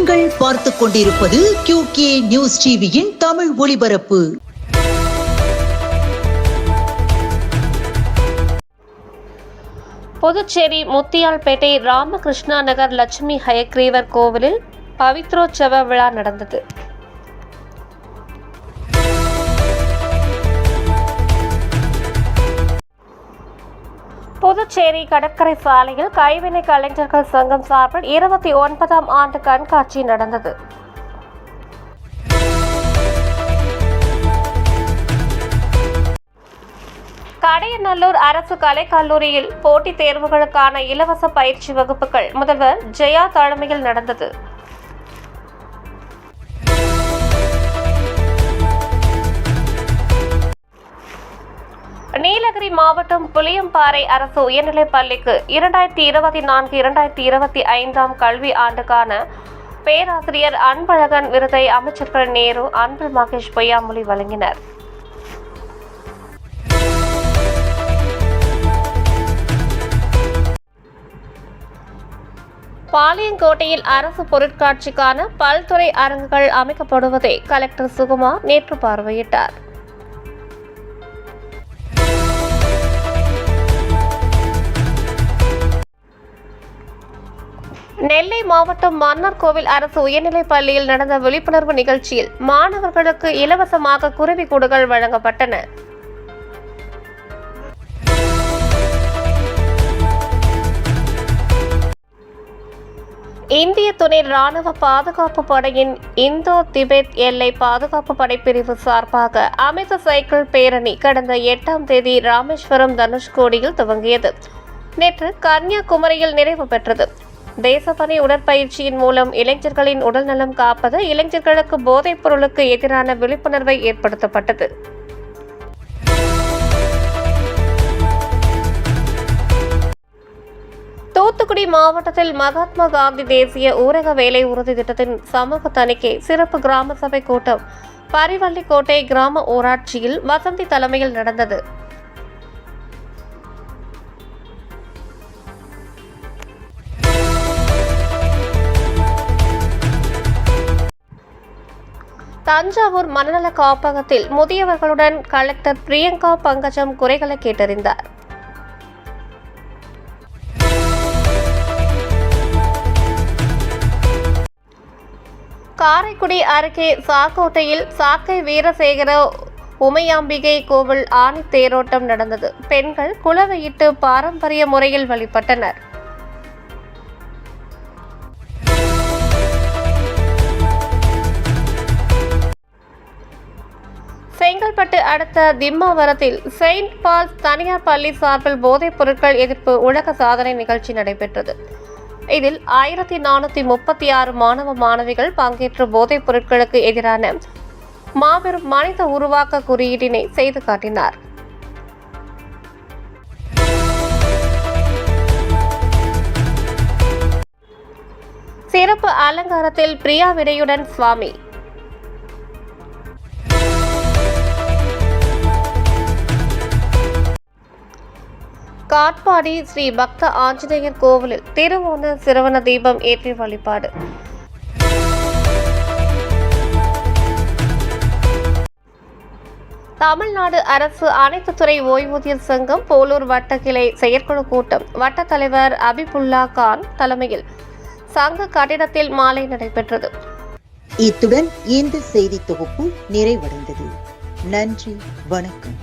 நீங்கள் பார்த்துக் கொண்டிருப்பது QK நியூஸ் டிவியின் தமிழ் ஒளிபரப்பு. புதுச்சேரி முத்தியால்பேட்டை ராமகிருஷ்ணா நகர் லட்சுமி ஹயக்ரீவர் கோவிலில் பவித்ரோற்சவ விழா நடந்தது. புதுச்சேரி கடற்கரை சாலையில் கைவினை கலைஞர்கள் சங்கம் சார்பில் 29ஆம் ஆண்டு கண்காட்சி நடந்தது. கடையநல்லூர் அரசு கலைக்கல்லூரியில் போட்டித் தேர்வுகளுக்கான இலவச பயிற்சி வகுப்புகள் முதல்வர் ஜெயா தலைமையில் நடந்தது. நீலகிரி மாவட்டம் புளியம்பாறை அரசு உயர்நிலைப் பள்ளிக்கு 2024-2025 கல்வி ஆண்டுக்கான பேராசிரியர் அன்பழகன் விருதை அமைச்சர்கள் நேரு, அன்பில் மகேஷ் பொய்யாமொழி வழங்கினர். பாளையங்கோட்டையில் அரசு பொருட்காட்சிக்கான பல்துறை அரங்குகள் அமைக்கப்படுவதை கலெக்டர் சுகுமா நேற்று பார்வையிட்டார். நெல்லை மாவட்டம் மன்னார்கோவில் அரசு உயர்நிலைப் பள்ளியில் நடந்த விழிப்புணர்வு நிகழ்ச்சியில் மாணவர்களுக்கு இலவசமாக குருவிக்கூடுகள் வழங்கப்பட்டன. இந்திய துணை ராணுவ பாதுகாப்பு படையின் இந்தோ திபெத் எல்லை பாதுகாப்பு படைப்பிரிவு சார்பாக அமைத்த சைக்கிள் பேரணி கடந்த 8ஆம் தேதி ராமேஸ்வரம் தனுஷ்கோடியில் துவங்கியது. நேற்று கன்னியாகுமரியில் நிறைவு பெற்றது. தேசப்பணி உடற்பயிற்சியின் மூலம் இளைஞர்களின் உடல்நலம் காப்பது, இளைஞர்களுக்கு போதைப் பொருளுக்கு எதிரான விழிப்புணர்வை ஏற்படுத்தப்பட்டது. தூத்துக்குடி மாவட்டத்தில் மகாத்மா காந்தி தேசிய ஊரக வேலை உறுதி திட்டத்தின் சமூக தணிக்கை சிறப்பு கிராம சபை கூட்டம் பரிவள்ளிக்கோட்டை கிராம ஊராட்சியில் வசந்தி தலைமையில் நடந்தது. தஞ்சாவூர் மனநல காப்பகத்தில் முதியவர்களுடன் கலெக்டர் பிரியங்கா பங்கஜம் குறைகளை கேட்டறிந்தார். காரைக்குடி அருகே சாக்கோட்டையில் சாக்கை வீரசேகர உமையாம்பிகை கோவில் ஆணி தேரோட்டம் நடந்தது. பெண்கள் குலவையிட்டு பாரம்பரிய முறையில் வழிபட்டனர். செங்கல்பட்டு அடுத்த திம்மாவரத்தில் செயின்ட் பால்ஸ் தனியார் பள்ளி சார்பில் போதைப் பொருட்கள் எதிர்ப்பு உலக சாதனை நிகழ்ச்சி நடைபெற்றது. இதில் 1436 மாணவ மாணவிகள் பங்கேற்று போதைப் பொருட்களுக்கு எதிரான மாபெரும் மனித உருவாக்க குறியீட்டினை செய்து காட்டினார். சிறப்பு அலங்காரத்தில் பிரியா விடையுடன் சுவாமி. காட்பாடி ஸ்ரீ பக்த ஆஞ்சநேயர் கோவிலில் திருவோண சிரவண தீபம் ஏற்றி வழிபாடு. தமிழ்நாடு அரசு அனைத்து துறை ஓய்வூதியர் சங்கம் போலூர் வட்ட கிளை செயற்குழு கூட்டம் வட்ட தலைவர் அபிபுல்லா கான் தலைமையில் சங்க கட்டிடத்தில் மாலை நடைபெற்றது. இத்துடன் இந்த செய்தி தொகுப்பு நிறைவடைந்தது. நன்றி, வணக்கம்.